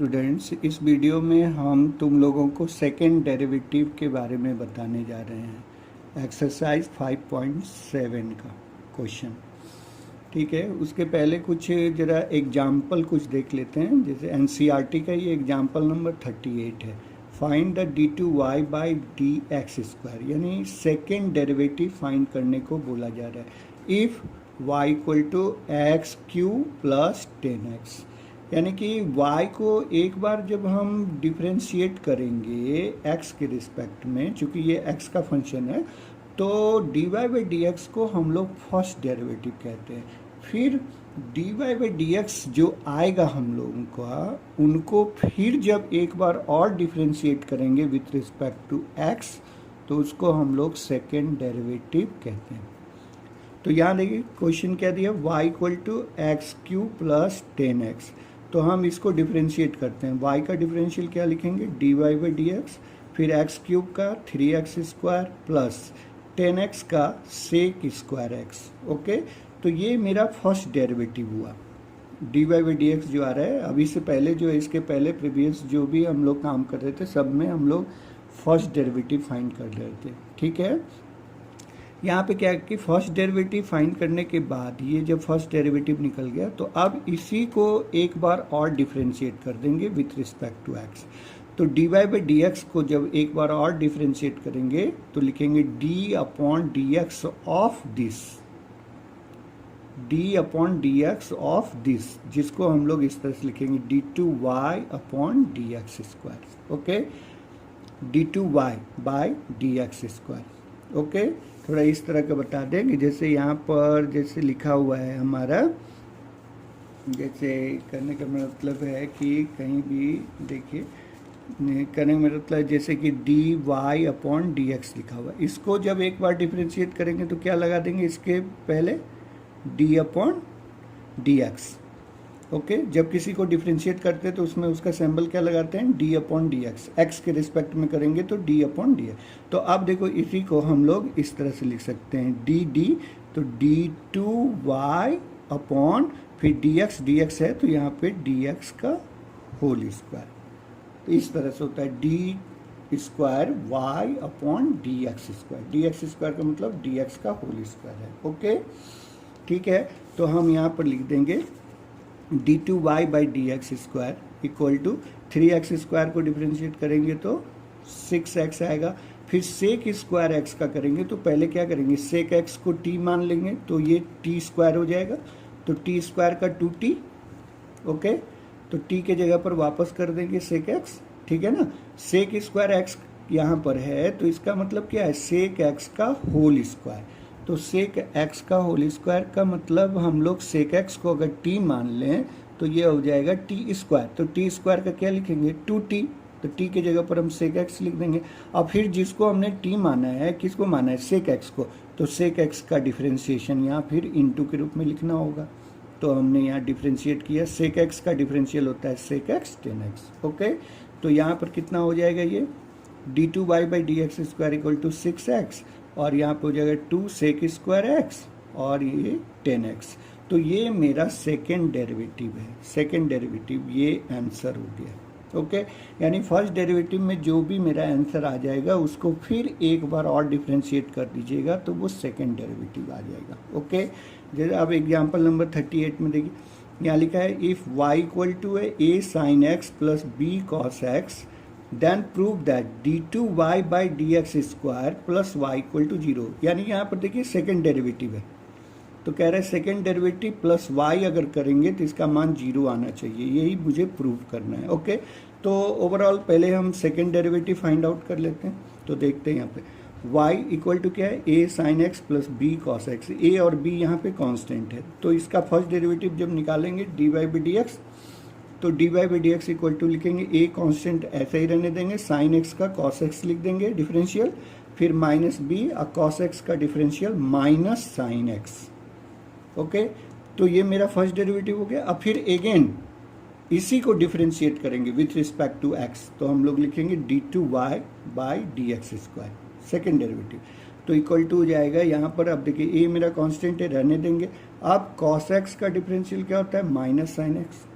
Students, इस video में हम तुम लोगों को सेकेंड डेरिवेटिव के बारे में बताने जा रहे हैं। एक्सरसाइज 5.7 का क्वेश्चन, ठीक है। उसके पहले कुछ ज़रा एग्जाम्पल कुछ देख लेते हैं। जैसे एनसीईआरटी का ये एग्जाम्पल नंबर 38 है। Find the d2y by d x square, यानी सेकेंड डेरिवेटिव फाइंड करने को बोला जा रहा है। If y equal to x cube plus 10x, यानी कि y को एक बार जब हम डिफ्रेंशिएट करेंगे x के रिस्पेक्ट में, चूँकि ये x का फंक्शन है, तो dy बाई डी एक्स को हम लोग फर्स्ट डेरिवेटिव कहते हैं। फिर dy बाई डी एक्स जो आएगा हम लोगों का, उनको फिर जब एक बार और डिफ्रेंशिएट करेंगे विथ रिस्पेक्ट टू x, तो उसको हम लोग सेकेंड डेरिवेटिव कहते हैं। तो यहाँ देखिए क्वेश्चन क्या दिया, y equal to x cube plus 10x। तो हम इसको डिफ्रेंशिएट करते हैं। y का डिफरेंशियल क्या लिखेंगे, dy बाई डी एक्स, फिर एक्स क्यूब का 3x स्क्वायर प्लस 10x का सेक स्क्वायर x। ओके, तो ये मेरा फर्स्ट डेरिवेटिव हुआ। dy बाई डी एक्स जो आ रहा है, अभी से पहले जो है, इसके पहले प्रीवियस जो भी हम लोग काम कर रहे थे, सब में हम लोग फर्स्ट डेरिवेटिव फाइंड कर रहे थे, ठीक है। यहाँ पे क्या है कि फर्स्ट डेरिवेटिव फाइंड करने के बाद ये जब फर्स्ट डेरिवेटिव निकल गया, तो अब इसी को एक बार और डिफ्रेंशिएट कर देंगे विथ रिस्पेक्ट टू एक्स। तो dy बाई डी एक्स को जब एक बार और डिफ्रेंशिएट करेंगे तो लिखेंगे d upon d x of this, d upon d x of this, जिसको हम लोग इस तरह से लिखेंगे d2y upon d x square. Okay, d2y by d x square. Okay, थोड़ा इस तरह का बता दें कि जैसे यहाँ पर जैसे लिखा हुआ है हमारा, जैसे करने का मतलब है कि कहीं भी देखिए, करने का मतलब जैसे कि d y upon d x लिखा हुआ है, इसको जब एक बार डिफ्रेंशिएट करेंगे तो क्या लगा देंगे इसके पहले, D upon d x. Okay, जब किसी को डिफ्रेंशिएट करते हैं तो उसमें उसका सिंबल क्या लगाते हैं, D upon d x. X के रिस्पेक्ट में करेंगे तो डी अपॉन डी एक्स। तो अब देखो इसी को हम लोग इस तरह से लिख सकते हैं, डी डी, तो डी टू वाई अपॉन फिर डी एक्स है तो यहाँ पे डी एक्स का होल स्क्वायर। तो इस तरह से होता है d square y upon d x square. D x square का मतलब डी एक्स का होल स्क्वायर है। ओके, ठीक है। तो हम यहाँ पर लिख देंगे d2y by d x square equal to 3x square को डिफ्रेंशिएट करेंगे तो 6x आएगा। फिर सेक स्क्वायर x का करेंगे तो पहले क्या करेंगे, सेक x को t मान लेंगे तो ये t स्क्वायर हो जाएगा, तो t स्क्वायर का 2t। ओके, तो t के जगह पर वापस कर देंगे सेक x, ठीक है ना। सेक स्क्वायर x यहाँ पर है तो इसका मतलब क्या है, सेक x का होल स्क्वायर। तो सेक x का होल स्क्वायर का मतलब हम लोग सेक x को अगर t मान लें तो ये हो जाएगा t स्क्वायर। तो t स्क्वायर का क्या लिखेंगे, 2t, तो t के जगह पर हम सेक x लिख देंगे। अब फिर जिसको हमने t माना है, किसको माना है, सेक x को, तो सेक x का डिफ्रेंशिएशन यहाँ फिर इनटू के रूप में लिखना होगा। तो हमने यहाँ डिफ्रेंशिएट किया, सेक x का डिफ्रेंशियल होता है सेक x 10x। ओके, तो यहाँ पर कितना हो जाएगा, ये d2y by d x square equal to 6x, और यहाँ पे हो जाएगा 2 सेक स्क्वायर x और ये 10x। तो ये मेरा सेकेंड डेरिवेटिव है। सेकेंड डेरिवेटिव, ये आंसर हो गया। ओके, यानी फर्स्ट डेरिवेटिव में जो भी मेरा आंसर आ जाएगा उसको फिर एक बार और डिफ्रेंशिएट कर दीजिएगा तो वो सेकेंड डेरिवेटिव आ जाएगा। ओके, जैसे अब एग्जाम्पल नंबर 38 में देखिए, यहाँ लिखा है if y equal to a sine x plus b cos x, then prove that d2y by d x square plus y equal to 0। यानी यहाँ पर देखिए सेकेंड डेरिवेटिव है, तो कह रहे हैं सेकेंड डेरिवेटिव प्लस y अगर करेंगे तो इसका मान 0 आना चाहिए, यही मुझे प्रूव करना है। ओके, तो ओवरऑल पहले हम सेकेंड डेरिवेटिव फाइंड आउट कर लेते हैं। तो देखते हैं यहाँ पे y इक्वल टू क्या है, a sine x plus b cos x। a और b यहाँ पे कांस्टेंट है, तो इसका फर्स्ट डेरिवेटिव जब निकालेंगे dy बाई डी एक्स, तो d y by d x equal to लिखेंगे, ए कांस्टेंट ऐसा ही रहने देंगे, साइन एक्स का कॉस एक्स लिख देंगे डिफरेंशियल, फिर माइनस बी कॉस एक्स का differential minus sine x. Okay, तो ये मेरा फर्स्ट डेरिवेटिव हो गया। अब फिर अगेन इसी को डिफरेंशिएट करेंगे विथ रिस्पेक्ट टू एक्स, तो हम लोग लिखेंगे d2y by d x square, second derivative. तो इक्वल टू हो जाएगा यहाँ पर, अब देखिए ए मेरा कांस्टेंट है, रहने देंगे। अब कॉस एक्स का डिफरेंशियल क्या होता है, माइनस साइन एक्स।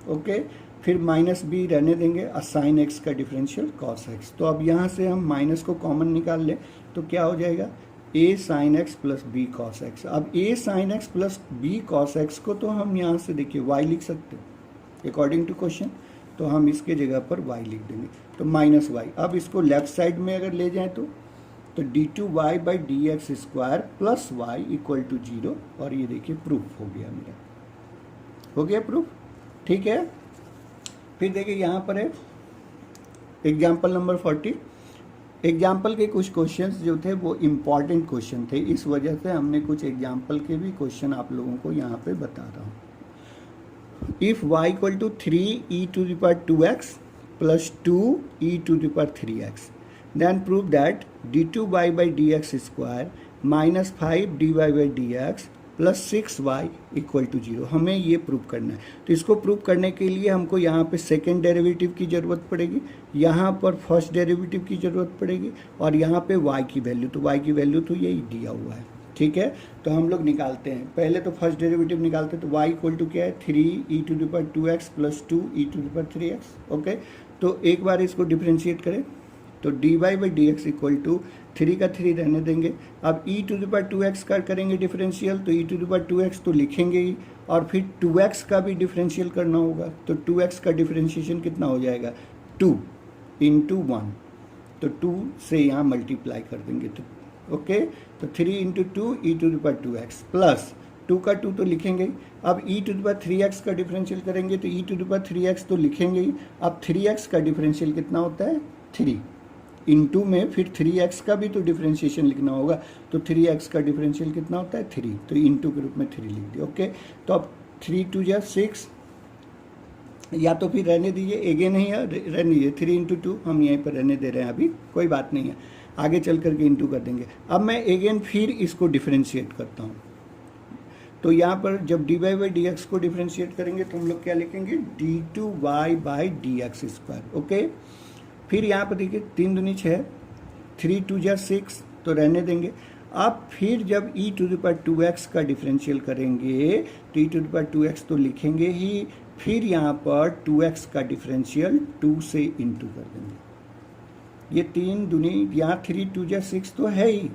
ओके, फिर माइनस बी रहने देंगे और साइन एक्स का डिफरेंशियल कॉस एक्स। तो अब यहाँ से हम माइनस को कॉमन निकाल लें तो क्या हो जाएगा, A sine x plus B cos x. अब A sine x plus B cos x को तो हम यहाँ से देखिए वाई लिख सकते हैं अकॉर्डिंग टू क्वेश्चन, तो हम इसके जगह पर वाई लिख देंगे, तो माइनस वाई। अब इसको लेफ्ट साइड में अगर ले जाएं तो d two y by d x square plus y equal to 0, और ये देखिए प्रूफ हो गया मेरा, हो गया प्रूफ, ठीक है। फिर देखिए यहाँ पर है एग्जाम्पल नंबर 40। एग्जाम्पल के कुछ क्वेश्चंस जो थे वो इम्पॉर्टेंट क्वेश्चन थे, इस वजह से हमने कुछ एग्जाम्पल के भी क्वेश्चन आप लोगों को यहाँ पे बता रहा हूँ। If y equal to 3e to the power 2x plus 2e to the power 3x, then prove that d2y by d x square minus 5dy by d x plus 6y equal to 0। हमें ये prove करना है। तो इसको prove करने के लिए हमको यहाँ पे सेकेंड डेरिवेटिव की ज़रूरत पड़ेगी, यहाँ पर फर्स्ट डेरिवेटिव की ज़रूरत पड़ेगी, और यहाँ पे y की वैल्यू, तो y की वैल्यू तो यही दिया हुआ है, ठीक है। तो हम लोग निकालते हैं, पहले तो फर्स्ट डेरिवेटिव निकालते हैं। तो y इक्वल टू क्या है, 3e to the power 2x plus 2e to the power 3x। Okay, तो एक बार इसको डिफ्रेंशिएट करें तो dy by d x equal to 3 का 3 रहने देंगे। अब e to the power 2x का करेंगे डिफरेंशियल, तो e to the power 2x तो लिखेंगे ही, और फिर 2x का भी डिफरेंशियल करना होगा। तो 2x का डिफरेंशिएशन कितना हो जाएगा, 2 इंटू 1, तो 2 से यहाँ मल्टीप्लाई कर देंगे, तो ओके, तो 3 into 2 e to the power 2x plus 2 का 2 तो लिखेंगे ही। अब e to the power 3x का डिफरेंशियल करेंगे तो e to the power 3x तो लिखेंगे ही। अब 3x का डिफरेंशियल कितना होता है, 3 इंटू में फिर 3x का भी तो डिफरेंशिएशन लिखना होगा, तो 3x का डिफरेंशियल कितना होता है, 3, तो इंटू के रूप में 3 लिख दिया। ओके, तो अब 3 2 जा 6, या तो फिर रहने दीजिए, एगेन नहीं है, रहने दीजिए, 3 इंटू 2 हम यहीं पर रहने दे रहे हैं, अभी कोई बात नहीं है, आगे चल करके इंटू कर देंगे। अब मैं एगेन फिर इसको डिफरेंशिएट करता हूँ। तो यहाँ पर जब dy बाई डी एक्स को डिफरेंशिएट करेंगे तो हम लोग क्या लिखेंगे, d2y by d x square. Okay, फिर यहाँ पर देखिए 3 दूनी 6, 3 2 जा 6, तो रहने देंगे। अब फिर जब e to the power 2x का डिफरेंशियल करेंगे तो e to the power 2x तो लिखेंगे ही, फिर यहाँ पर 2x का डिफरेंशियल 2 से इंटू कर देंगे। ये 3 दूनी, यहाँ 3 2 जा 6 तो है ही,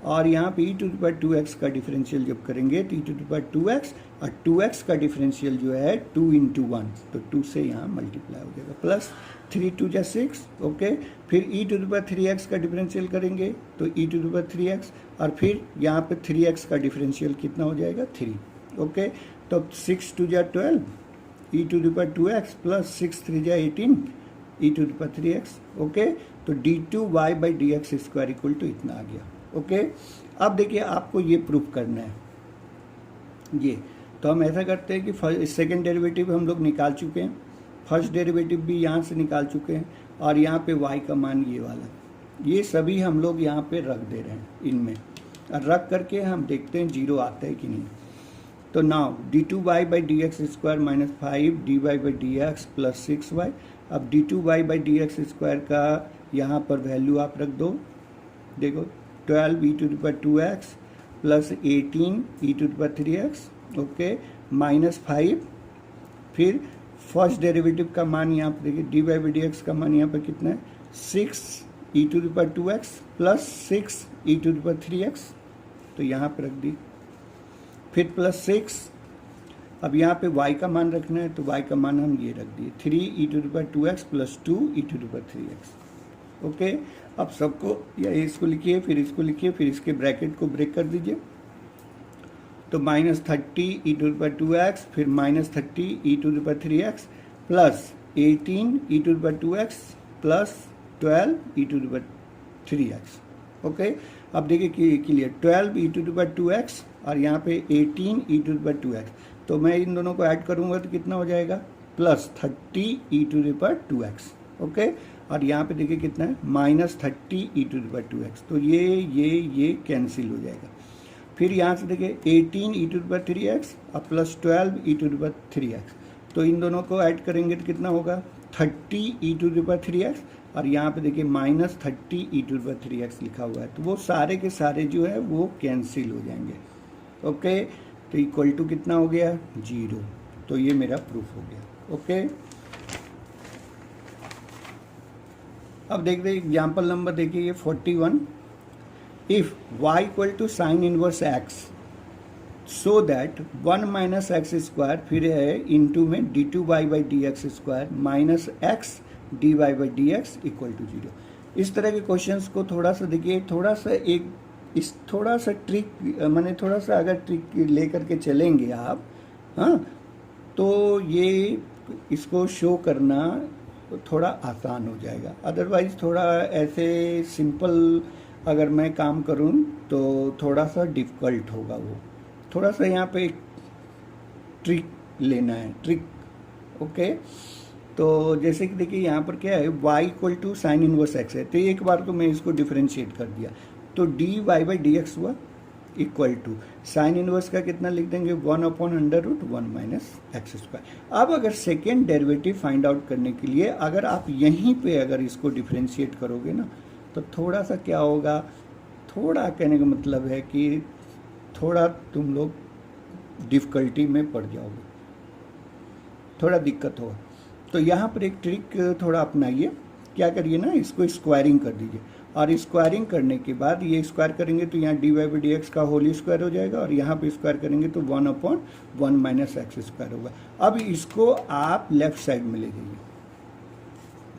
और यहाँ पे e to the power 2x का डिफरेंशियल जब करेंगे तो e to the power 2x, और 2x का डिफरेंशियल जो है 2 इंटू 1, तो 2 से यहाँ मल्टीप्लाई हो जाएगा, प्लस 3 2 जा 6। ओके, फिर e to the power 3x का डिफरेंशियल करेंगे तो e to the power 3x, और फिर यहाँ पे 3x का डिफरेंशियल कितना हो जाएगा, 3। ओके, तो 6 2 जा 12 e to the power 2x plus 6 3 जा 18 e to the power 3x। Okay, तो d2y by d x square equal to इतना आ गया। ओके, अब देखिए आपको ये प्रूफ करना है, ये तो हम ऐसा करते हैं कि सेकेंड डेरिवेटिव हम लोग निकाल चुके हैं, फर्स्ट डेरिवेटिव भी यहाँ से निकाल चुके हैं, और यहाँ पे y का मान ये वाला, ये सभी हम लोग यहाँ पे रख दे रहे हैं इनमें, और रख करके हम देखते हैं 0 आता है कि नहीं। तो now d2y by d x square minus 5dy by d x plus 6y। अब d2y by d x square का यहाँ पर वैल्यू आप रख दो, देखो 12 e to the power 2x plus 18 e to the power 3x। Okay, minus 5, फिर first derivative का मान यहाँ पर देखिए, dy बाई डी एक्स का मान यहाँ पर कितना है, 6 e to the power 2x plus 6 e to the power 3x, तो यहाँ पर रख दी, फिर प्लस 6। अब यहाँ पे y का मान रखना है, तो y का मान हम ये रख दिए, 3 e to the power 2x plus 2 e to the power 3x। Okay, अब सबको या इसको लिखिए, फिर इसको लिखिए, फिर इसके ब्रैकेट को ब्रेक कर दीजिए, तो minus 30 e to the power 2x, फिर minus 30 e to the power 3x plus 18 e to the power 2x plus 12 e to the power 3x। Okay, अब देखिए clear, 12 e to the power 2x और यहाँ पे 18 e to the power 2x, तो मैं इन दोनों को ऐड करूँगा तो कितना हो जाएगा, plus 30 e to the power 2x। Okay, और यहाँ पे देखिए कितना है, minus 30 e to the power 2x, तो ये कैंसिल हो जाएगा। फिर यहाँ से देखिए 18 e to the power 3x और plus 12 e to the power 3x, तो इन दोनों को ऐड करेंगे तो कितना होगा, 30 e to the power 3x, और यहाँ पे देखिए minus 30 e to the power 3x लिखा हुआ है, तो वो सारे के सारे जो है वो कैंसिल हो जाएंगे। ओके, तो इक्वल टू कितना हो गया, 0, तो ये मेरा प्रूफ हो गया। ओके, अब देखते हैं एग्जाम्पल नंबर देखिए ये 41। If y equal to sine inverse x so that 1 minus x square फिर है इंटू में d two y by d x square minus x d y by d x equal to 0। इस तरह के questions को थोड़ा सा देखिए, थोड़ा सा एक इस थोड़ा सा ट्रिक माने थोड़ा सा अगर ट्रिक लेकर के चलेंगे आप, हाँ, तो ये इसको शो करना थोड़ा आसान हो जाएगा। अदरवाइज थोड़ा ऐसे सिंपल अगर मैं काम करूँ तो थोड़ा सा डिफ़िकल्ट होगा। वो थोड़ा सा यहाँ पे एक ट्रिक लेना है, ट्रिक। ओके, तो जैसे कि देखिए यहाँ पर क्या है, y equal to sine inverse x है, तो एक बार तो मैं इसको डिफरेंशिएट कर दिया, तो d y by d x हुआ इक्वल टू साइन इनवर्स का कितना लिख देंगे 1/√1 माइनस एक्स स्क्वायर। अब अगर सेकेंड डेरिवेटिव फाइंड आउट करने के लिए अगर आप यहीं पे अगर इसको डिफरेंशिएट करोगे ना, तो थोड़ा सा क्या होगा, थोड़ा कहने का मतलब है कि थोड़ा तुम लोग डिफ़िकल्टी में पड़ जाओगे, थोड़ा दिक्कत होगा। तो यहाँ पर एक ट्रिक थोड़ा अपनाइए, क्या करिए ना, इसको स्क्वायरिंग कर दीजिए, और स्क्वायरिंग करने के बाद ये स्क्वायर करेंगे तो यहाँ d y by d x का होल स्क्वायर हो जाएगा, और यहाँ पे स्क्वायर करेंगे तो 1/1 माइनस एक्स स्क्वायर होगा। अब इसको आप लेफ्ट साइड में ले जाइए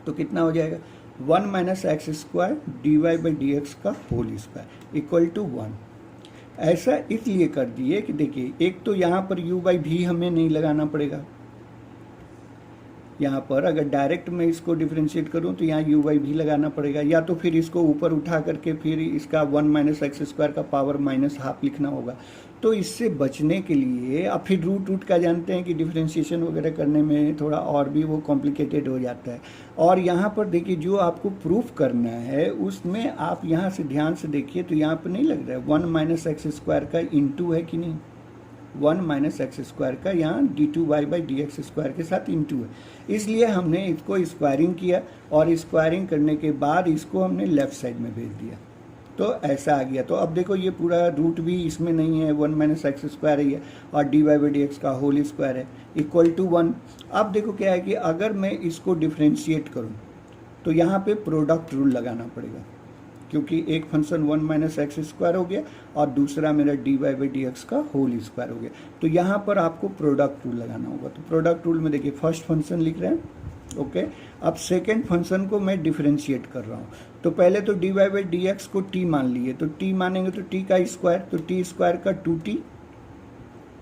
तो कितना हो जाएगा 1 minus x square d y by d x का होल स्क्वायर इक्वल टू 1। ऐसा इसलिए कर दिए कि देखिए एक तो यहाँ पर u बाई भी हमें नहीं लगाना पड़ेगा, यहाँ पर अगर डायरेक्ट मैं इसको डिफरेंशिएट करूँ तो यहाँ u बाई भी लगाना पड़ेगा, या तो फिर इसको ऊपर उठा करके फिर इसका 1 माइनस एक्स स्क्वायर का पावर माइनस हाफ लिखना होगा। तो इससे बचने के लिए अब फिर रूट का जानते हैं कि डिफरेंशिएशन वगैरह करने में थोड़ा और भी वो कॉम्प्लिकेटेड हो जाता है। और यहाँ पर देखिए जो आपको प्रूफ करना है उसमें आप यहाँ से ध्यान से देखिए तो यहाँ पर नहीं लग रहा है 1 माइनस एक्स स्क्वायर का इंटू है कि नहीं, 1 माइनस एक्स स्क्वायर का यहाँ d two y by d x square के साथ इंटू है, इसलिए हमने इसको स्क्वायरिंग किया, और स्क्वायरिंग करने के बाद इसको हमने लेफ्ट साइड में भेज दिया, तो ऐसा आ गया। तो अब देखो ये पूरा रूट भी इसमें नहीं है, 1 माइनस एक्स स्क्वायर ही है, और d y by d x का होल स्क्वायर है इक्वल टू 1। अब देखो क्या है कि अगर मैं इसको डिफ्रेंशिएट करूँ तो यहाँ पे प्रोडक्ट रूल लगाना पड़ेगा, क्योंकि एक फंक्शन 1 माइनस एक्स स्क्वायर हो गया और दूसरा मेरा d y by d x का होल स्क्वायर हो गया, तो यहाँ पर आपको प्रोडक्ट रूल लगाना होगा। तो प्रोडक्ट रूल में देखिए फर्स्ट फंक्शन लिख रहे हैं, ओके। अब सेकेंड फंक्शन को मैं डिफरेंशिएट कर रहा हूँ, तो पहले तो d y by d x को टी मान लिए, तो टी मानेंगे तो टी का स्क्वायर, तो टी स्क्वायर का 2t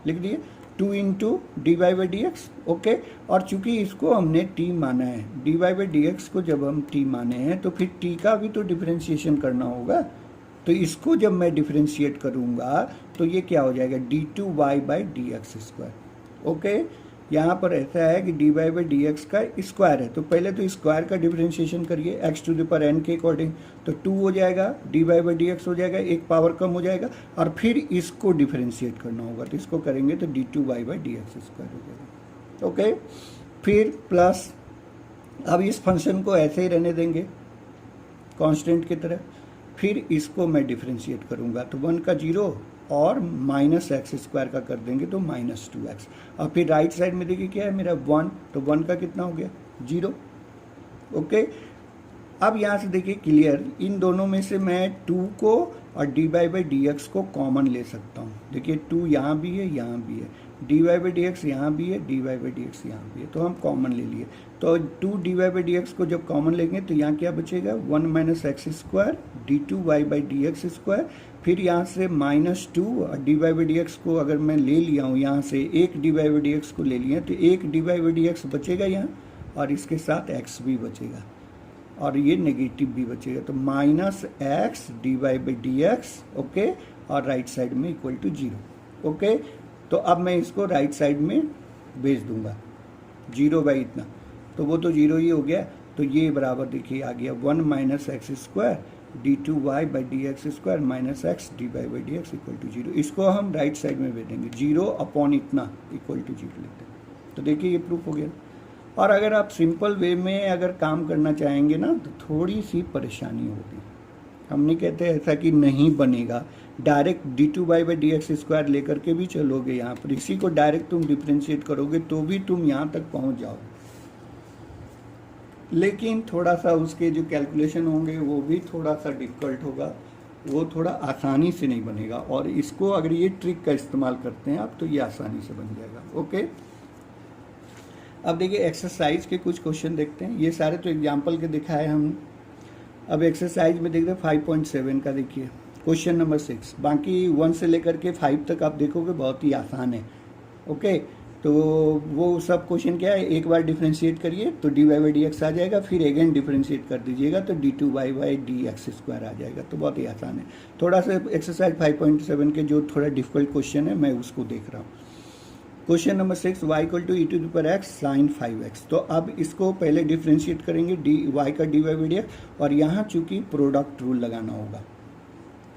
लिख दिए, 2 into d y by d x, okay. और चूंकि इसको हमने t माना है, d y by d x को जब हम t माने हैं तो फिर t का भी तो डिफरेंशिएशन करना होगा, तो इसको जब मैं डिफरेंशिएट करूँगा तो ये क्या हो जाएगा d two y by d x square, okay. यहाँ पर ऐसा है कि d y by d x का स्क्वायर है, तो पहले तो स्क्वायर का डिफरेंशिएशन करिए x to the power n के अकॉर्डिंग, तो 2 हो जाएगा, d y by d x हो जाएगा, एक पावर कम हो जाएगा, और फिर इसको डिफरेंशिएट करना होगा, तो इसको करेंगे तो d two y by d x square हो जाएगा, ओके। फिर प्लस, अब इस फंक्शन को ऐसे ही रहने देंगे कांस्टेंट की तरह, फिर इसको मैं डिफरेंशिएट करूँगा तो 1 का 0 और माइनस एक्स स्क्वायर का कर देंगे तो माइनस 2x, और फिर राइट साइड में देखिए क्या है मेरा 1, तो 1 का कितना हो गया 0, ओके। अब यहाँ से देखिए क्लियर, इन दोनों में से मैं 2 को और d y by d x को कॉमन ले सकता हूँ, देखिए 2 यहाँ भी है, यहाँ भी है, d y by d x यहाँ भी है, d y by d x यहाँ भी है, तो हम कॉमन ले लिए, तो 2 d y by d x को जब कॉमन लेंगे तो यहाँ क्या बचेगा 1 minus x square d two y by d x square, फिर यहाँ से -2 और d y by d x को अगर मैं ले लिया हूँ यहाँ से एक d y by d x को ले लिया तो एक d y by d x बचेगा यहाँ, और इसके साथ x भी बचेगा, और ये नेगेटिव भी बचेगा, तो minus x d y by d x, okay, और राइट साइड में इक्वल टू 0, ओके। तो अब मैं इसको राइट साइड में भेज दूंगा 0 बाई इतना, तो वो तो 0 ही हो गया, तो ये बराबर देखिए आ गया 1 minus x square d two y by d x square minus x d y by d x equal to 0, इसको हम राइट साइड में भेजेंगे 0 अपॉन इतना इक्वल टू 0 लिखते हैं, तो देखिए ये प्रूफ हो गया। और अगर आप सिंपल वे में अगर काम करना चाहेंगे ना तो थोड़ी सी परेशानी होगी, हम नहीं कहते ऐसा कि नहीं बनेगा, direct d two y by d x square लेकर के भी चलोगे यहाँ पर, इसी को डायरेक्ट तुम डिफ्रेंशिएट करोगे तो भी तुम यहाँ तक पहुँच जाओगे, लेकिन थोड़ा सा उसके जो कैलकुलेशन होंगे वो भी थोड़ा सा डिफ़िकल्ट होगा, वो थोड़ा आसानी से नहीं बनेगा। और इसको अगर ये ट्रिक का इस्तेमाल करते हैं आप तो ये आसानी से बन जाएगा। ओके, अब देखिए एक्सरसाइज के कुछ क्वेश्चन देखते हैं। ये सारे तो एग्जाम्पल के दिखाए हम। अब एक्सरसाइज में देखते हैं 5.7 का देखिए क्वेश्चन नंबर 6। बाकी 1 से लेकर के 5 तक आप देखोगे बहुत ही आसान है। ओके, तो वो सब क्वेश्चन क्या है, एक बार डिफ्रेंशिएट करिए तो d y by d x आ जाएगा, फिर अगेन डिफ्रेंशिएट कर दीजिएगा तो d two y by d x square आ जाएगा। तो बहुत ही आसान है। थोड़ा सा एक्सरसाइज 5.7 के जो थोड़ा डिफिकल्ट क्वेश्चन है मैं उसको देख रहा हूँ। Question number 6, y equal to e to the power x sine 5x। तो अब इसको पहले डिफ्रेंशिएट करेंगे डी वाई का d y by d x, और यहाँ चूंकि प्रोडक्ट रूल लगाना होगा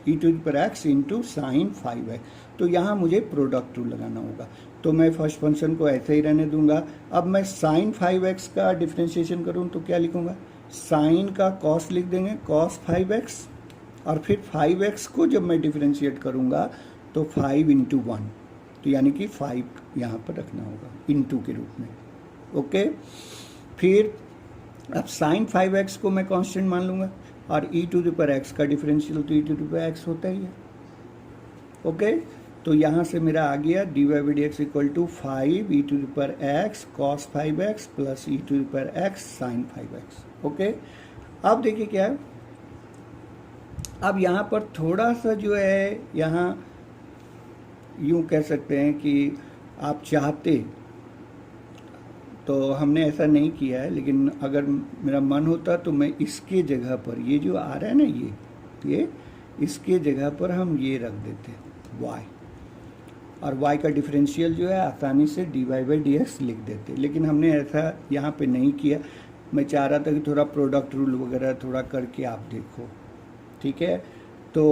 e to the power x into sine 5x, तो यहाँ मुझे प्रोडक्ट रूल लगाना होगा। तो मैं फर्स्ट फंक्शन को ऐसे ही रहने दूंगा। अब मैं साइन 5x का डिफ्रेंशिएशन करूँ तो क्या लिखूंगा, साइन का कॉस लिख देंगे कॉस 5x, और फिर 5x को जब मैं डिफ्रेंशिएट करूँगा तो 5 इंटू 1, तो यानी कि 5 यहाँ पर रखना होगा इंटू के रूप में। ओके, फिर अब साइन 5x को मैं कांस्टेंट मान लूँगा, और ई टू द पावर एक्स का डिफरेंशियल तो ई टू द पावर एक्स होता ही है। ओके, तो यहाँ से मेरा आ गया d y by d x equal to 5 e to the power x cos 5x plus e to the power x sine 5x। Okay, अब देखिए क्या है, अब यहाँ पर थोड़ा सा जो है, यहाँ यूँ कह सकते हैं कि आप चाहते तो हमने ऐसा नहीं किया है, लेकिन अगर मेरा मन होता तो मैं इसके जगह पर ये जो आ रहा है ना, ये इसके जगह पर हम ये रख देते y, और y का डिफरेंशियल जो है आसानी से d y by d x लिख देते, लेकिन हमने ऐसा यहाँ पे नहीं किया। मैं चाह रहा था कि थोड़ा प्रोडक्ट रूल वगैरह थोड़ा करके आप देखो, ठीक है। तो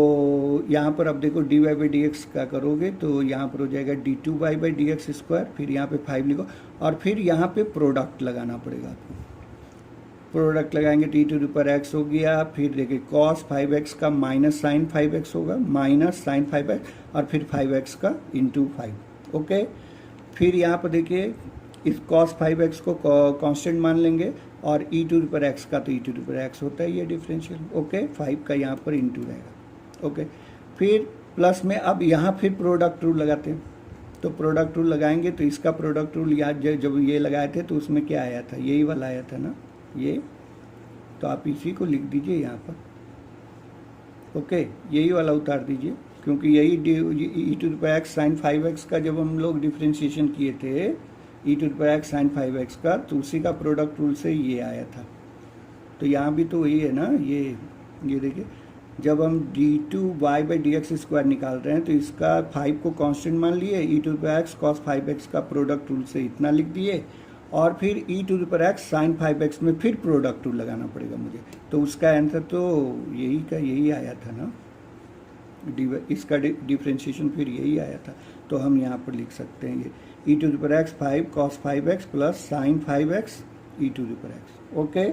यहाँ पर अब देखो d y by d x का करोगे तो यहाँ पर हो जाएगा d two y by d x square, फिर यहाँ पे 5 लिखो, और फिर यहाँ पे प्रोडक्ट लगाना पड़ेगा आपको। प्रोडक्ट लगाएंगे t to the power x हो गया, फिर देखिए कॉस 5x का माइनस साइन 5x होगा, माइनस साइन 5x, और फिर 5x का इंटू 5। ओके, फिर यहाँ पर देखिए इस कॉस 5x को कांस्टेंट मान लेंगे, और ई टू द पावर एक्स का तो ई टू द पावर एक्स होता है ये डिफरेंशियल। ओके, 5 का यहाँ पर इंटू रहेगा। ओके, फिर प्लस में अब यहाँ फिर प्रोडक्ट रूल लगाते हैं, तो प्रोडक्ट रूल लगाएंगे तो इसका प्रोडक्ट रूल याद जब ये लगाए थे तो उसमें क्या आया था, यही वाला आया था ना ये, तो आप इसी को लिख दीजिए यहाँ पर। ओके, यही वाला उतार दीजिए, क्योंकि यही e to the power x sine 5x का जब हम लोग डिफ्रेंशिएशन किए थे e to the power x sine 5x का, तो उसी का प्रोडक्ट रूल से ये आया था। तो यहाँ भी तो वही है ना, ये देखिए जब हम d two y by d x square निकाल रहे हैं तो इसका 5 को कांस्टेंट मान लिए, e to the power x cos 5x का प्रोडक्ट रूल से इतना लिख दिए, और फिर e to the power x sine 5x में फिर प्रोडक्ट रूल लगाना पड़ेगा मुझे। तो उसका आंसर तो यही का यही आया था ना, इसका डिफ्रेंशिएशन फिर यही आया था। तो हम यहाँ पर लिख सकते हैं ये e to the power x 5 cos 5x plus sine 5x e to the power x. Okay,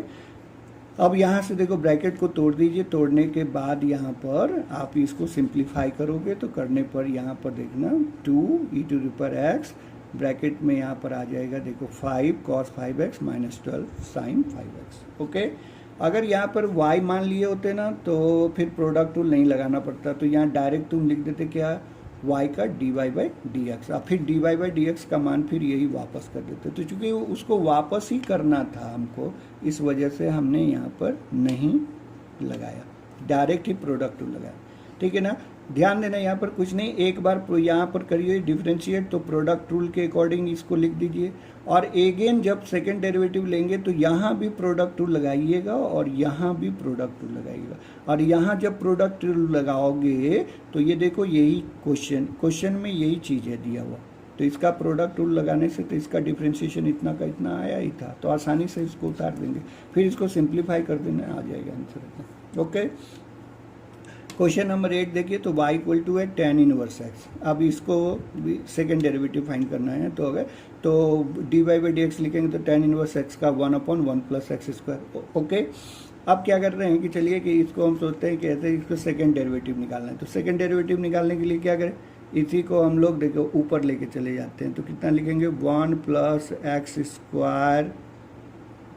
अब यहाँ से देखो ब्रैकेट को तोड़ दीजिए, तोड़ने के बाद यहाँ पर आप इसको सिंप्लीफाई करोगे तो करने पर यहाँ पर देखना 2 e to the power x bracket में यहाँ पर आ जाएगा देखो 5 cos 5x minus 12 sign 5x। Okay, अगर यहाँ पर y मान लिए होते ना तो फिर प्रोडक्ट रूल नहीं लगाना पड़ता, तो यहाँ डायरेक्ट तुम लिख देते क्या, y का d y by d x, और फिर d y by d x का मान फिर यही वापस कर देते। तो चूंकि उसको वापस ही करना था हमको, इस वजह से हमने यहाँ पर नहीं लगाया, डायरेक्ट ही प्रोडक्ट रूल लगाया, ठीक है ना। ध्यान देना यहाँ पर कुछ नहीं, एक बार यहाँ पर करिए डिफरेंशिएट तो प्रोडक्ट रूल के अकॉर्डिंग इसको लिख दीजिए, और अगेन जब सेकंड डेरिवेटिव लेंगे तो यहाँ भी प्रोडक्ट रूल लगाइएगा और यहाँ भी प्रोडक्ट रूल लगाइएगा, और यहाँ जब प्रोडक्ट रूल लगाओगे तो ये देखो यही क्वेश्चन में यही चीज़ है दिया हुआ, तो इसका प्रोडक्ट रूल लगाने से तो इसका डिफरेंशिएशन इतना का इतना आया ही था, तो आसानी से इसको उतार देंगे, फिर इसको सिंप्लीफाई कर देना, आ जाएगा आंसर। ओके, क्वेश्चन नंबर 8 देखिए, तो y इक्वल टू है tan इनवर्स एक्स। अब इसको सेकेंड डेरिवेटिव फाइंड करना है, तो अगर तो d y by d x लिखेंगे तो tan इनवर्स एक्स का 1/1 प्लस एक्स स्क्वायर। ओके, अब क्या कर रहे हैं कि चलिए कि इसको हम सोचते हैं कि ऐसे इसको सेकेंड डेरिवेटिव निकालना है, तो सेकेंड डेरिवेटिव निकालने के लिए क्या करें, इसी को हम लोग देखो ऊपर लेके चले जाते हैं, तो कितना लिखेंगे 1 प्लस एक्स स्क्वायर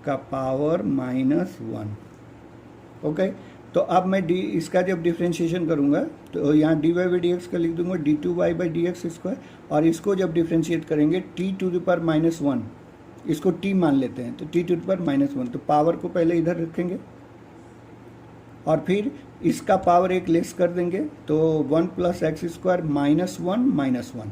का पावर -1। ओके, तो अब मैं डी इसका जब डिफ्रेंशिएशन करूँगा तो यहाँ d y by d x का लिख दूंगा d2y/dx², और इसको जब डिफ्रेंशिएट करेंगे t⁻⁻1, इसको t मान लेते हैं तो t⁻⁻1, तो पावर को पहले इधर रखेंगे और फिर इसका पावर एक लेस कर देंगे, तो 1 + x² -1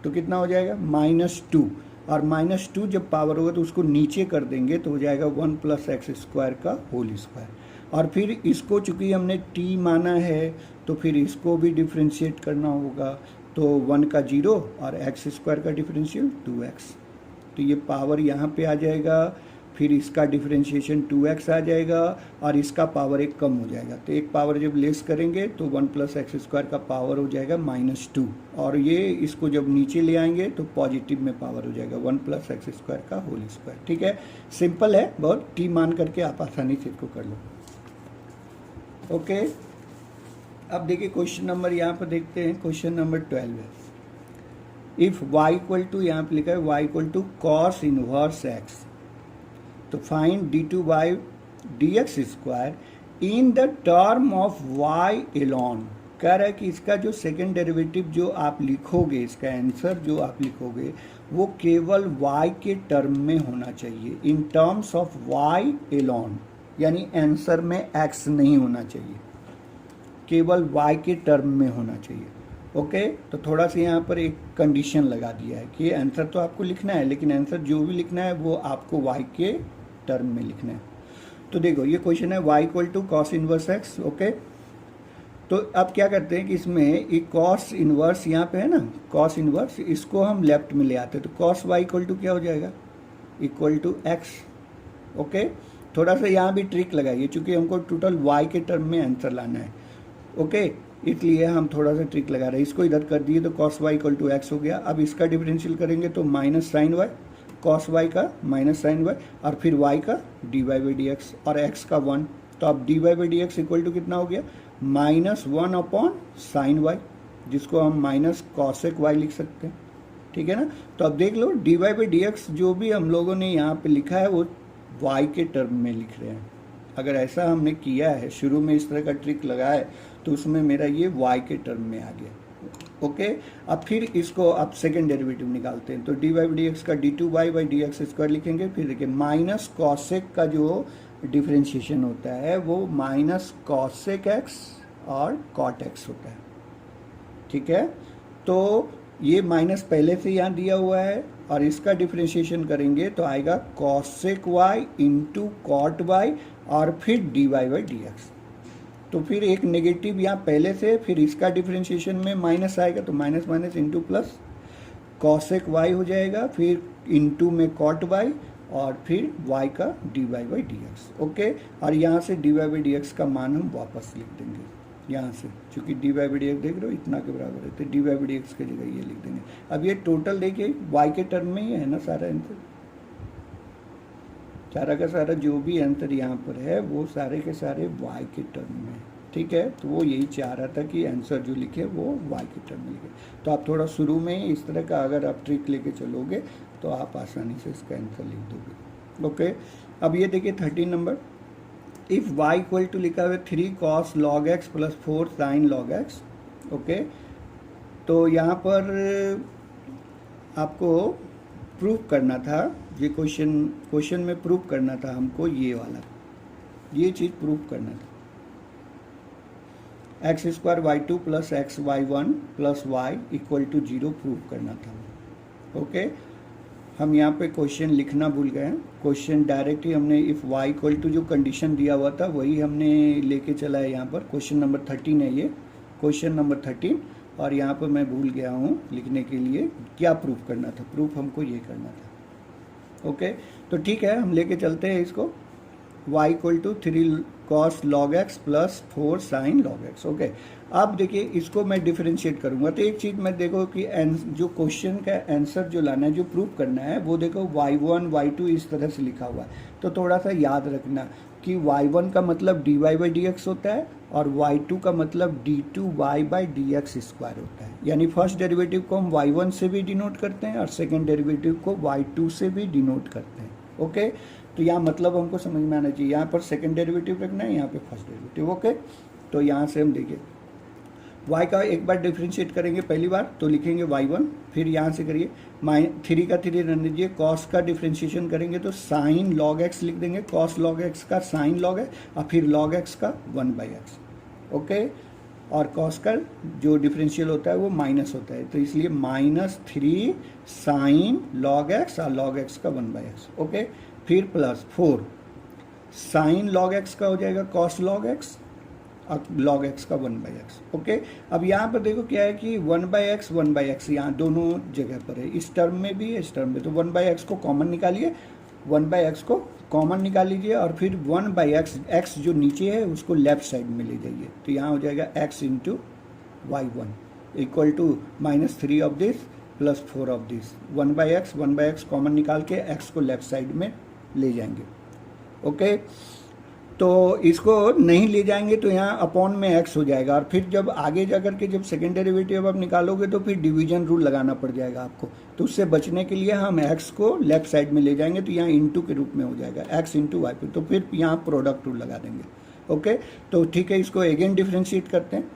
तो कितना हो जाएगा -2, और -2 जब पावर होगा तो उसको नीचे कर देंगे तो हो जाएगा 1 + x² का होल स्क्वायर। और फिर इसको चूंकि हमने t माना है तो फिर इसको भी डिफ्रेंशिएट करना होगा, तो 1 का 0 और x² का डिफरेंशियल 2x, तो ये पावर यहाँ पे आ जाएगा, फिर इसका डिफरेंशिएशन 2x आ जाएगा और इसका पावर एक कम हो जाएगा, तो एक पावर जब लेस करेंगे तो 1 + x² का पावर हो जाएगा -2, और ये इसको जब नीचे ले आएंगे तो पॉजिटिव में पावर हो जाएगा 1 + x² का होल स्क्वायर। ठीक है, सिंपल है बहुत, t मान करके आप आसानी से इसको कर लो। ओके, अब देखिए क्वेश्चन नंबर यहाँ पर देखते हैं, क्वेश्चन नंबर 12 है। इफ y = यहाँ पे लिखा है y = cos इनवर्स x, तो find d2y/dx² in the term of y alone. कह रहा है कि इसका जो सेकेंड डेरिवेटिव जो आप लिखोगे, इसका आंसर जो आप लिखोगे वो केवल y के टर्म में होना चाहिए, in terms of y alone, यानी आंसर में x नहीं होना चाहिए, केवल y के टर्म में होना चाहिए। ओके, तो थोड़ा सा यहाँ पर एक कंडीशन लगा दिया है कि आंसर तो आपको लिखना है, लेकिन आंसर जो भी लिखना है वो आपको y के टर्म में लिखना है। तो देखो ये क्वेश्चन है y = cos inverse x। Okay, तो अब क्या करते हैं कि इसमें एक cos इनवर्स यहाँ पे है ना, cos इनवर्स, इसको हम लेफ्ट में ले आते हैं, तो cos y = क्या हो जाएगा, =x। ओके, थोड़ा सा यहाँ भी ट्रिक लगाइए, चूंकि हमको टोटल y के टर्म में आंसर लाना है। ओके, इसलिए हम थोड़ा सा ट्रिक लगा रहे हैं, इसको इधर कर दिए तो cos y = x हो गया। अब इसका डिफरेंशियल करेंगे तो -sin y, cos y का -sin y, और फिर y का dy/dx, और x का 1, तो अब dy/dx = कितना हो गया, -1/sin y, जिसको हम -cosec y लिख सकते हैं। ठीक है ना, तो अब देख लो dy/dx जो भी हम लोगों ने यहाँ पे लिखा है वो y के टर्म में लिख रहे हैं। अगर ऐसा हमने किया है, शुरू में इस तरह का ट्रिक लगाया है, तो उसमें मेरा ये y के टर्म में आ गया। ओके, अब फिर इसको आप सेकेंड डेरिवेटिव निकालते हैं, तो dy/dx का d2y/dx² लिखेंगे, फिर देखिए -cosec का जो डिफरेंशिएशन होता है वो -cosec x और cot x होता है। ठीक है, तो ये माइनस पहले से यहाँ दिया हुआ है, और इसका डिफरेंशिएशन करेंगे तो आएगा cosec y × cot y और फिर dy/dx। तो फिर एक नेगेटिव यहाँ पहले से, फिर इसका डिफरेंशिएशन में माइनस आएगा, तो minus minus into plus cosec y हो जाएगा, फिर इंटू में cot y, और फिर y का dy/dx। ओके, और यहाँ से dy/dx का मान हम वापस लिख देंगे यहाँ से, क्योंकि dy/dx देख रहे हो इतना के बराबर है, तो dy/dx की जगह ये लिख देंगे। अब ये टोटल देखिए y के टर्म में ही है ना सारा आंसर, सारा का सारा जो भी आंसर यहाँ पर है वो सारे के सारे y के टर्म में। ठीक है, तो वो यही चाह रहा था कि आंसर जो लिखे वो y के टर्म में लिखे। तो आप थोड़ा शुरू में ही इस तरह का अगर आप ट्रिक लेके चलोगे तो आप आसानी से इसका आंसर लिख दोगे। ओके, अब ये देखिए 13 नंबर, इफ y = लिखा हुआ 3 cos log x + 4 sin log x। Okay, तो यहाँ पर आपको प्रूफ करना था, ये क्वेश्चन में प्रूफ करना था हमको, ये वाला ये चीज़ प्रूफ करना था, x² y2 + xy1 + y = 0 proof करना था। ओके, हम यहाँ पे क्वेश्चन लिखना भूल गए हैं, क्वेश्चन डायरेक्ट ही हमने इफ़ y = जो कंडीशन दिया हुआ था वही हमने लेके चला है यहाँ पर। क्वेश्चन नंबर 13 है ये, क्वेश्चन नंबर 13, और यहाँ पर मैं भूल गया हूँ लिखने के लिए क्या प्रूफ करना था, प्रूफ हमको ये करना था। ओके, तो ठीक है, हम लेके चलते हैं इसको, y = 3 cos log x + 4 sin log x। Okay, अब देखिए इसको मैं डिफरेंशिएट करूंगा, तो एक चीज़ मैं देखो कि जो क्वेश्चन का आंसर जो लाना है, जो प्रूफ करना है, वो देखो y1 y2 इस तरह से लिखा हुआ है, तो थोड़ा सा याद रखना कि y1 का मतलब dy/dx होता है और y2 का मतलब d2y/dx² होता है, यानी फर्स्ट डेरिवेटिव को हम y1 से भी डिनोट करते हैं और सेकेंड डेरिवेटिव को y2 से भी डिनोट करते हैं। ओके, तो यहाँ मतलब हमको समझ में आना चाहिए, यहाँ पर सेकंड डेरिवेटिव रखना है, यहाँ पे फर्स्ट डेरिवेटिव। ओके, तो यहाँ से हम देखिए y का एक बार डिफ्रेंशिएट करेंगे पहली बार तो लिखेंगे y1, फिर यहाँ से करिए -3 का 3 रहने दीजिए, कॉस का डिफ्रेंशिएशन करेंगे तो साइन लॉग x लिख देंगे, कॉस लॉग x का साइन लॉग है और फिर लॉग x का 1/x। ओके, और कॉस का जो डिफरेंशियल होता है वो माइनस होता है, तो इसलिए -3 साइन लॉग x और लॉग x का 1/x। ओके, फिर +4 साइन लॉग x का हो जाएगा कॉस लॉग x और लॉग x का 1/x। ओके, अब यहाँ पर देखो क्या है कि 1/x यहाँ दोनों जगह पर है, इस टर्म में भी है इस टर्म में, तो 1/x को कॉमन निकालिए, 1/x को कॉमन निकाल लीजिए और फिर 1/x, x जो नीचे है उसको लेफ्ट साइड में ले जाइए, तो यहाँ हो जाएगा x into y1 equal to -3 of this plus 4 of this. 1/x common निकाल के x को लेफ्ट साइड में ले जाएंगे। ओके, तो इसको नहीं ले जाएंगे तो यहाँ अपॉन में x हो जाएगा, और फिर जब आगे जा करके जब सेकेंड डेरिवेटिव आप निकालोगे तो फिर डिवीजन रूल लगाना पड़ जाएगा आपको, तो उससे बचने के लिए हम x को लेफ्ट साइड में ले जाएंगे, तो यहाँ इंटू के रूप में हो जाएगा x इंटू वाई पे, तो फिर यहाँ प्रोडक्ट रूल लगा देंगे। ओके, तो ठीक है, इसको अगेन डिफ्रेंशिएट करते हैं,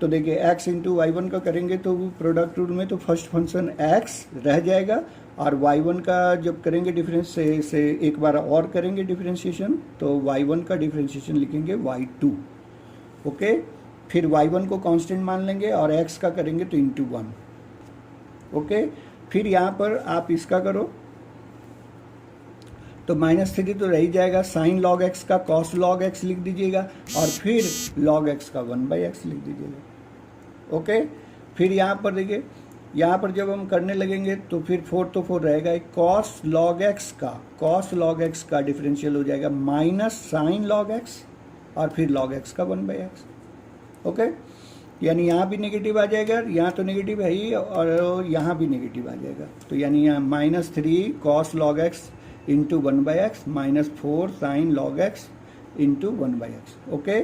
तो देखिए x इंटू y1 का करेंगे तो प्रोडक्ट रूल में तो फर्स्ट फंक्शन x रह जाएगा, और y1 का जब करेंगे डिफरेंस से एक बार और करेंगे डिफरेंशिएशन, तो y1 का डिफरेंशिएशन लिखेंगे y2। ओके, फिर y1 को कांस्टेंट मान लेंगे और x का करेंगे तो इंटू 1। ओके, फिर यहाँ पर आप इसका करो तो -3 तो रह ही जाएगा, साइन लॉग x का कॉस लॉग x लिख दीजिएगा और फिर लॉग x का 1/x लिख दीजिएगा। ओके, फिर यहाँ पर देखिए, यहाँ पर जब हम करने लगेंगे तो फिर 4 तो 4 रहेगा, कॉस लॉग x का डिफरेंशियल हो जाएगा माइनस साइन लॉग x और फिर लॉग x का 1/x। ओके, यानी यहाँ भी नेगेटिव आ जाएगा, यहाँ तो नेगेटिव है ही और यहाँ भी नेगेटिव आ जाएगा, तो यानी यहाँ -3 cos log x into 1/x -4 sine log x into 1/x। Okay,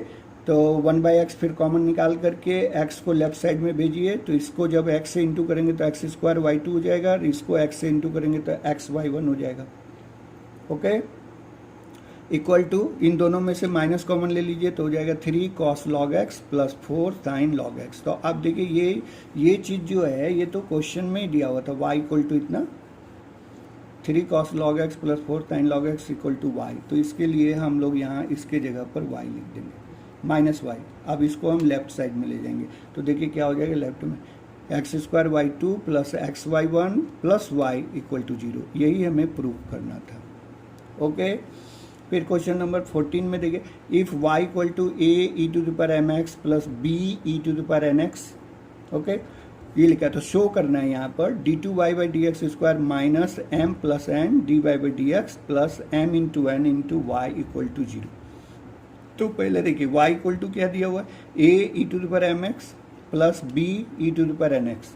तो 1/x फिर कॉमन निकाल करके x को लेफ्ट साइड में भेजिए, तो इसको जब x से इंटू करेंगे तो x² y2 हो जाएगा, और इसको x से इंटू करेंगे तो x y1 हो जाएगा। ओके, इक्वल टू इन दोनों में से माइनस कॉमन ले लीजिए तो हो जाएगा 3 cos log x plus 4 sine log x। तो अब देखिए ये चीज़ जो है ये तो क्वेश्चन में ही दिया हुआ था, y इक्वल टू इतना 3 cos log x plus 4 sine log x equal to y, तो इसके लिए हम लोग यहाँ इसके जगह पर y लिख देंगे -y। अब इसको हम लेफ्ट साइड में ले जाएंगे तो देखिए क्या हो जाएगा, लेफ्ट में x² y2 plus xy1 plus y equal to 0, यही हमें प्रूव करना था। ओके, फिर क्वेश्चन नंबर 14 में देखिए, if y equal to a e⁻mx plus b e⁻nx। Okay, ये लिखा है तो शो करना है यहाँ पर d2y/dx² minus m plus n dy/dx plus m into n into y equal to 0। तो पहले देखिए y इक्वल टू क्या दिया हुआ है, a e⁻mx plus b e⁻nx,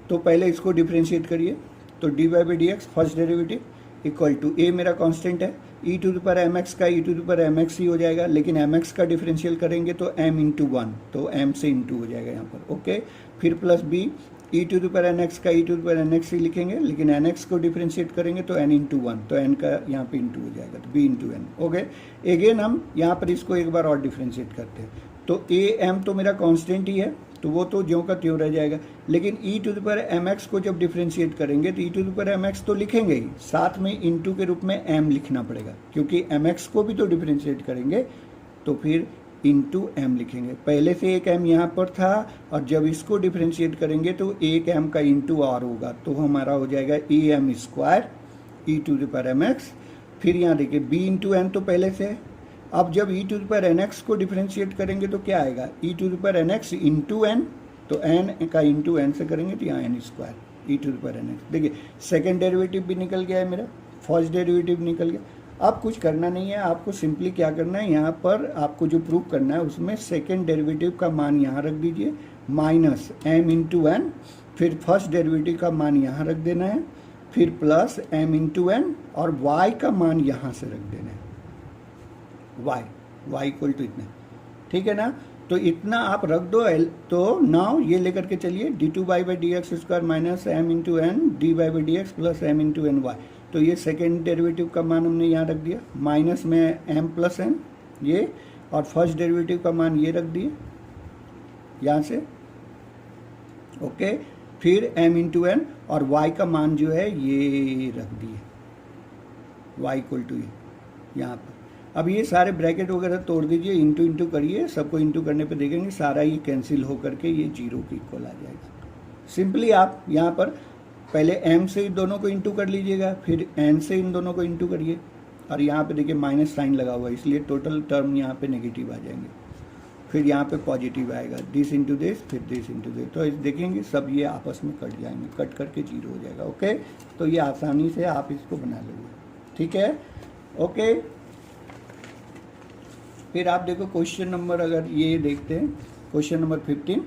तो पहले इसको डिफ्रेंशिएट करिए, तो dy/dx first derivative equal to a मेरा कांस्टेंट है, e⁻mx का e⁻mx ही हो जाएगा, लेकिन mx का डिफरेंशियल करेंगे तो m इंटू 1, तो m से इंटू हो जाएगा यहाँ पर। ओके, फिर प्लस b e⁻nx का e⁻nx ही लिखेंगे, लेकिन nx को डिफरेंशिएट करेंगे तो n इंटू 1, तो n का यहाँ पे इंटू हो जाएगा, तो b into n। Okay, again हम यहाँ पर इसको एक बार और डिफरेंशिएट करते हैं, तो am तो मेरा कांस्टेंट ही है तो वो तो ज्यों का त्यों रह जाएगा, लेकिन e⁻mx को जब डिफरेंशिएट करेंगे तो e⁻mx तो लिखेंगे ही, साथ में इंटू के रूप में m लिखना पड़ेगा, क्योंकि mx को भी तो डिफरेंशिएट करेंगे तो फिर इंटू m लिखेंगे। पहले से एक m यहाँ पर था और जब इसको डिफरेंशिएट करेंगे तो एक m का इंटू r होगा, तो हमारा हो जाएगा am² e⁻mx। फिर यहाँ देखिए b इंटू n तो पहले से है, अब जब e⁻nx को डिफरेंशिएट करेंगे तो क्या आएगा, e⁻nx इंटू n, तो n का इंटू n से करेंगे तो यहाँ n² e⁻nx। देखिए सेकेंड डेरिवेटिव भी निकल गया है मेरा, फर्स्ट डेरिवेटिव निकल गया। अब कुछ करना नहीं है, आपको सिंपली क्या करना है, यहाँ पर आपको जो प्रूव करना है उसमें सेकेंड डेरिवेटिव का मान यहाँ रख दीजिए माइनस m इंटू n, फिर फर्स्ट डेरिवेटिव का मान यहाँ रख देना है, फिर प्लस m इंटू n और y का मान यहाँ से रख देना है, y इक्वल टू इतना, ठीक है ना। तो इतना आप रख दो, तो नाउ ये लेकर के चलिए d2y/dx² minus m into n dy/dx plus m into n y, तो ये सेकेंड डेरिवेटिव का मान हमने यहाँ रख दिया, माइनस में m प्लस n ये, और फर्स्ट डेरिवेटिव का मान ये रख दिए यहाँ से, ओके। फिर m इंटू एन, और y का मान जो है ये रख दिए, y इक्वल टू ये यहाँ पर। अब ये सारे ब्रैकेट वगैरह तोड़ दीजिए, इंटू इंटू करिए, सबको इंटू करने पे देखेंगे सारा ये कैंसिल हो करके ये जीरो के इक्वल आ जाएगा। सिंपली आप यहाँ पर पहले m से इन दोनों को इंटू कर लीजिएगा, फिर n से इन दोनों को इंटू करिए, और यहाँ पे देखिए माइनस साइन लगा हुआ है, इसलिए टोटल टर्म यहाँ पे नेगेटिव आ जाएंगे, फिर यहाँ पे पॉजिटिव आएगा, दिस इंटू दिस, फिर दिस इंटू दिस, तो देखेंगे सब ये आपस में कट जाएंगे, कट करके जीरो हो जाएगा, ओके। तो ये आसानी से आप इसको बना लोगे, ठीक है, ओके। फिर आप देखो क्वेश्चन नंबर, अगर ये देखते हैं क्वेश्चन नंबर 15,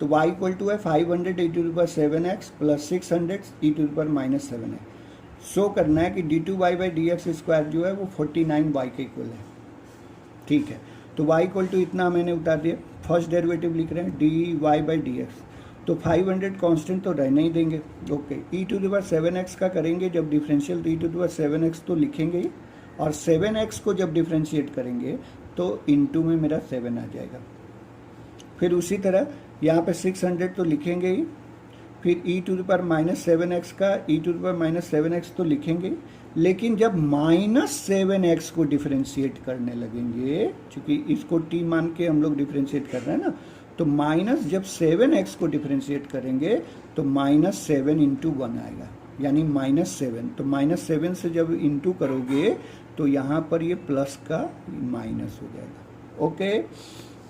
तो y इक्वल टू है 500 e to the power 7x plus 600 e to the power minus 7x। Show करना है कि d2y by d x square जो है वो 49y के इक्वल है, ठीक है। तो y इक्वल टू इतना मैंने उतार दिया, फर्स्ट डेरिवेटिव लिख रहे हैं dy बाई डी एक्स, तो 500 कांस्टेंट तो रहने ही देंगे, okay. e to the power 7x का करेंगे जब डिफरेंशियल, तो e to the power 7x तो लिखेंगे ही, और 7x को जब डिफरेंशिएट करेंगे तो इनटू में मेरा 7 आ जाएगा। फिर उसी तरह यहाँ पे 600 तो लिखेंगे ही, फिर e to the power minus 7x का e to the power minus 7x तो लिखेंगे ही, लेकिन जब माइनस 7x को डिफरेंशिएट करने लगेंगे, क्योंकि इसको t मान के हम लोग डिफरेंशिएट कर रहे हैं ना, तो माइनस जब 7x को डिफरेंशिएट करेंगे तो माइनस 7 इंटू 1 आएगा, यानी माइनस 7। तो माइनस 7 से जब इंटू करोगे तो यहाँ पर ये प्लस का माइनस हो जाएगा, ओके।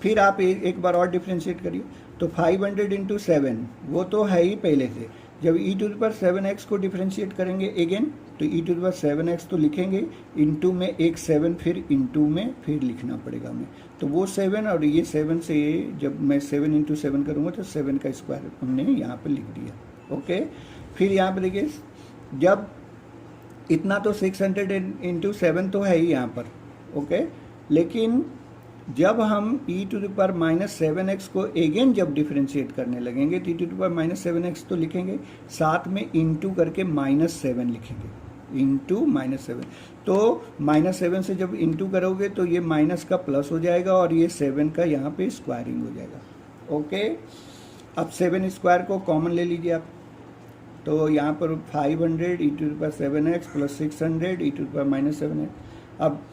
फिर आप एक बार और डिफरेंशिएट करिए, तो 500 इंटू 7 वो तो है ही पहले से, जब e to the power 7x को डिफरेंशिएट करेंगे अगेन, तो e to the power 7x तो लिखेंगे, इंटू में एक 7, फिर इंटू में फिर लिखना पड़ेगा हमें, तो वो 7 और ये 7 से जब मैं 7 इंटू 7 करूँगा तो 7 का स्क्वायर हमने यहाँ पर लिख दिया, ओके। फिर यहाँ पर देखिए, जब इतना तो 600 इंटू 7 तो है ही यहाँ पर, ओके, लेकिन जब हम e to the power minus 7x को अगेन जब डिफरेंशिएट करने लगेंगे तो e to the power minus 7x तो लिखेंगे, साथ में इंटू करके माइनस 7 लिखेंगे, इंटू माइनस 7। तो माइनस 7 से जब इंटू करोगे तो ये माइनस का प्लस हो जाएगा, और ये 7 का यहाँ पे स्क्वायरिंग हो जाएगा, ओके। अब 7 स्क्वायर को कॉमन ले लीजिए आप, तो यहाँ पर 500 e to the power 7x plus 600 e to the power minus 7x। अब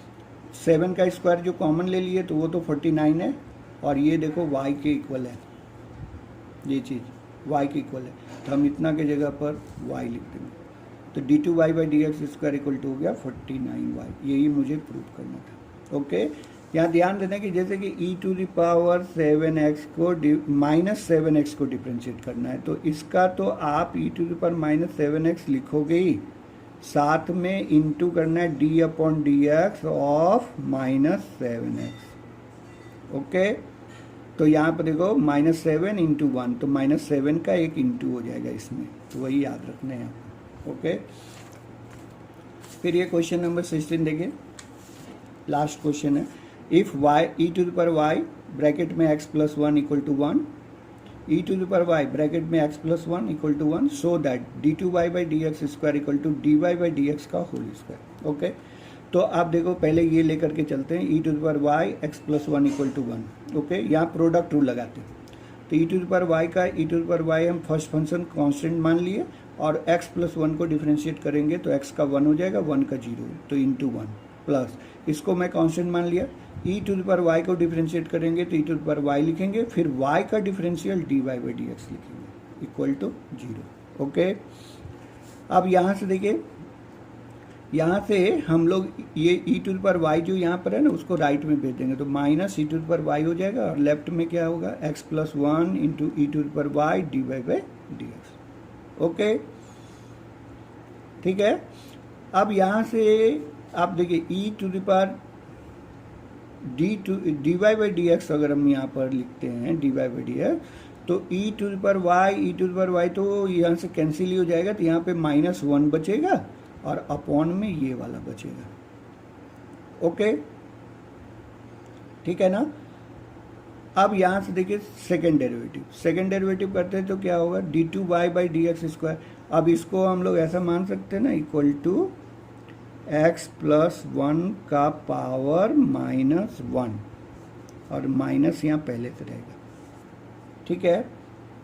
7 का स्क्वायर जो कॉमन ले लिए तो वो तो 49 है, और ये देखो y के इक्वल है, ये चीज़ y के इक्वल है, तो हम इतना के जगह पर y लिख देंगे, तो d2y by d x square equal to हो गया 49y। यही मुझे प्रूव करना था, ओके। यहाँ ध्यान देना कि जैसे कि e to the power 7x को माइनस 7x को डिफरेंशिएट करना है, तो इसका तो आप e to the power minus 7x लिखोगे ही, साथ में इंटू करना है d upon d x of minus 7x, okay. तो यहाँ पर देखो माइनस 7 इंटू 1, तो माइनस 7 का एक इंटू हो जाएगा इसमें, तो वही याद रखना है, ओके। फिर ये क्वेश्चन नंबर 16 देखिए, लास्ट क्वेश्चन है, if y e to the power y bracket में x plus 1 equal to 1, e to the power y bracket में x plus 1 equal to 1, so that d2y by d x square equal to dy by d x का whole square, okay. तो आप देखो पहले ये लेकर के चलते हैं, e to the power y x plus 1 equal to 1, okay. यहाँ प्रोडक्ट रूल लगाते हैं, तो e to the power y का e to the power y हम फर्स्ट फंक्शन कांस्टेंट मान लिए, और x प्लस 1 को डिफरेंशिएट करेंगे तो x का 1 हो जाएगा, 1 का 0, तो इंटू 1 प्लस इसको मैं कांस्टेंट मान लिया, e to the power y को डिफरेंशिएट करेंगे तो e to the power y लिखेंगे, फिर y का differential dy by d x लिखेंगे इक्वल टू 0, ओके। अब यहाँ से देखिए, यहाँ से हम लोग ये e to the power y जो यहाँ पर है ना उसको राइट में भेज देंगे, तो minus e to the power y हो जाएगा, और लेफ्ट में क्या होगा x plus 1 into e to the power y dy by d x, okay, ठीक है। अब यहाँ से आप देखिए e to the power dy by d x अगर हम यहाँ पर लिखते हैं dy बाई डी एक्स, तो e to the power y e to the power y तो यहाँ से कैंसिल ही हो जाएगा, तो यहाँ पे माइनस 1 बचेगा और अपॉन में ये वाला बचेगा, ओके, ठीक है ना। अब यहाँ से देखिए सेकेंड डेरिवेटिव करते हैं तो क्या होगा, d two y by d x square. अब इसको हम लोग ऐसा मान सकते हैं ना, equal to x plus one का पावर माइनस वन, और माइनस यहाँ पहले से रहेगा, ठीक है।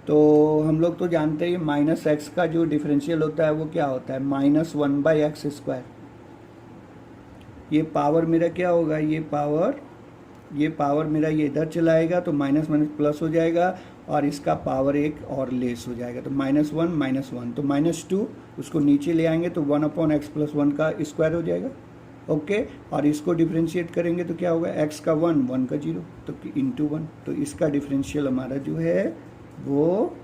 तो हम लोग तो जानते हैं माइनस एक्स का जो डिफरेंशियल होता है वो क्या होता है, minus one by x square. ये पावर मेरा क्या होगा, ये पावर मेरा ये इधर चलाएगा तो माइनस माइनस प्लस हो जाएगा, और इसका पावर एक और लेस हो जाएगा, तो माइनस वन तो माइनस टू, उसको नीचे ले आएंगे तो one upon x plus one का स्क्वायर हो जाएगा, ओके। और इसको डिफ्रेंशिएट करेंगे तो क्या होगा, एक्स का वन का जीरो, तो इंटू वन, तो इसका डिफरेंशियल हमारा जो है वो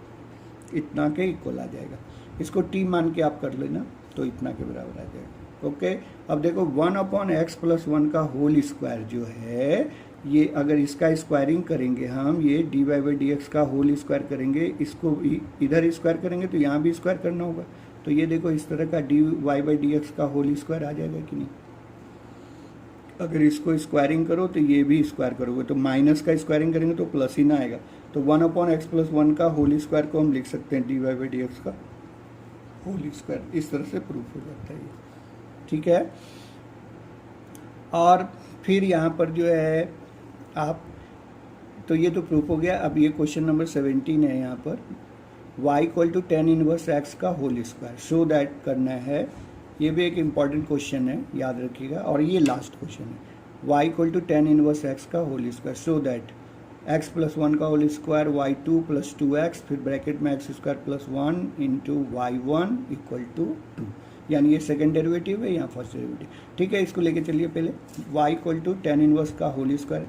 इतना के इक्वल आ जाएगा। इसको टी मान के आप कर लेना तो इतना के बराबर आ जाएगा, ओके। अब देखो one upon x plus one का होल स्क्वायर जो है, ये अगर इसका स्क्वायरिंग करेंगे हम, ये d y by d x का होल स्क्वायर करेंगे, इसको इधर स्क्वायर करेंगे तो यहाँ भी स्क्वायर करना होगा, तो ये देखो इस तरह का d y by d x का होल स्क्वायर आ जाएगा कि नहीं। अगर इसको स्क्वायरिंग करो तो ये भी स्क्वायर करोगे तो माइनस का स्क्वायरिंग करेंगे तो प्लस ही ना आएगा, तो one upon x plus one का होल स्क्वायर को हम लिख सकते हैं d y by d x का होल स्क्वायर। इस तरह से प्रूफ हो जाता है ये, ठीक है। और फिर यहाँ पर जो है आप, तो ये तो प्रूफ हो गया। अब ये क्वेश्चन नंबर 17 है, यहाँ पर y equal to tan inverse x का होल स्क्वायर, शो दैट करना है। ये भी एक इम्पॉर्टेंट क्वेश्चन है, याद रखिएगा, और ये लास्ट क्वेश्चन है। y equal to tan inverse x का whole square, show that x plus one का whole square y two plus two x, फिर ब्रैकेट में x square plus one into y one equal to two, यानी ये second derivative है, यहाँ first derivative, ठीक है। इसको लेके चलिए पहले y equal to tan inverse का होल स्क्वायर,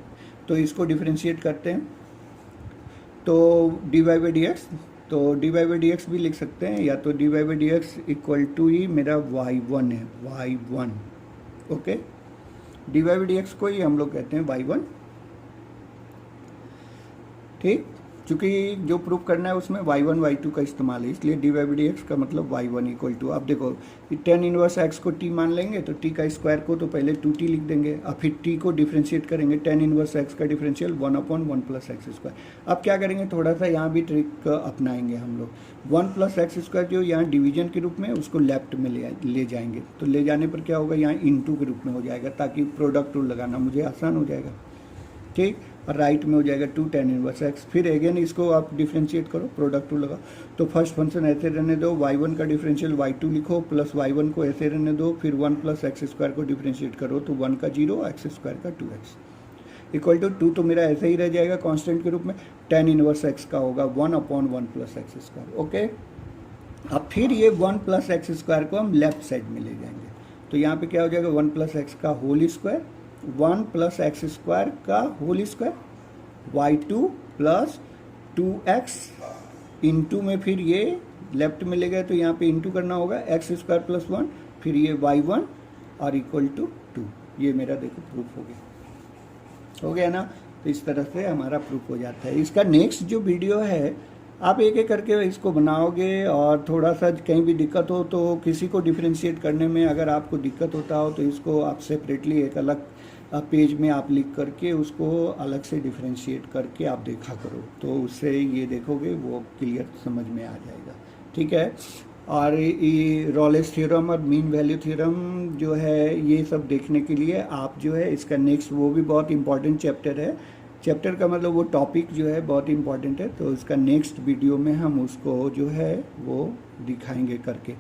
तो इसको डिफ्रेंशिएट करते हैं तो d y by d x, तो d y by d x भी लिख सकते हैं, या तो d y by d x equal to ही मेरा वाई वन है, y one, okay. D y by d x को ही हम लोग कहते हैं वाई वन, ठीक। चूँकि जो प्रूफ करना है उसमें y1 y2 का इस्तेमाल है, इसलिए d y by d x का मतलब y1 इक्वल टू, अब देखो टेन इनवर्स x को t मान लेंगे तो t का स्क्वायर को तो पहले 2t लिख देंगे, अब फिर t को डिफ्रेंशिएट करेंगे, टेन इनवर्स x का differential one upon one plus x square. अब क्या करेंगे, थोड़ा सा यहाँ भी ट्रिक अपनाएंगे हम लोग, वन प्लस एक्स स्क्वायर जो यहाँ डिवीजन के रूप में उसको लेफ्ट में ले जाएंगे, तो ले जाने पर क्या होगा, यहाँ इंटू के रूप में हो जाएगा, ताकि प्रोडक्ट रूल लगाना मुझे आसान हो जाएगा, ठीक। और राइट में हो जाएगा टू टेन इनवर्स एक्स, फिर अगेन इसको आप डिफ्रेंशिएट करो, प्रोडक्ट टू लगा, तो फर्स्ट फंक्शन ऐसे रहने दो, y1 का डिफरेंशियल y2 लिखो प्लस y1 को ऐसे रहने दो, फिर 1 प्लस एक्स स्क्वायर को डिफ्रेंशिएट करो तो 1 का 0, एक्स स्क्वायर का 2x इक्वल टू 2, तो मेरा ऐसे ही रह जाएगा कांस्टेंट के रूप में, टेन इनवर्स एक्स का होगा 1 upon 1 plus x square, okay. अब फिर ये 1 प्लस एक्स स्क्वायर को हम लेफ्ट साइड में ले जाएंगे, तो यहाँ पे क्या हो जाएगा, 1 प्लस एक्स का whole square, 1 plus x square का whole square, y2 plus 2x into में, फिर ये लेफ्ट में ले गए तो यहाँ पे इंटू करना होगा, एक्स स्क्वायर प्लस वन, फिर ये y1 और इक्वल टू 2, ये मेरा देखो प्रूफ हो गया ना। तो इस तरह से हमारा प्रूफ हो जाता है। इसका नेक्स्ट जो वीडियो है आप एक एक करके इसको बनाओगे, और थोड़ा सा कहीं भी दिक्कत हो तो किसी को डिफ्रेंशिएट करने में अगर आपको दिक्कत होता हो तो इसको आप सेपरेटली एक अलग पेज में आप लिख करके उसको अलग से डिफ्रेंशिएट करके आप देखा करो, तो उससे ये देखोगे वो क्लियर समझ में आ जाएगा, ठीक है। और ये रॉलेस थ्योरम और मीन वैल्यू थ्योरम जो है, ये सब देखने के लिए आप जो है इसका नेक्स्ट, वो भी बहुत इंपॉर्टेंट चैप्टर है, चैप्टर का मतलब वो टॉपिक जो है बहुत इंपॉर्टेंट है, तो इसका नेक्स्ट वीडियो में हम उसको जो है वो दिखाएंगे करके।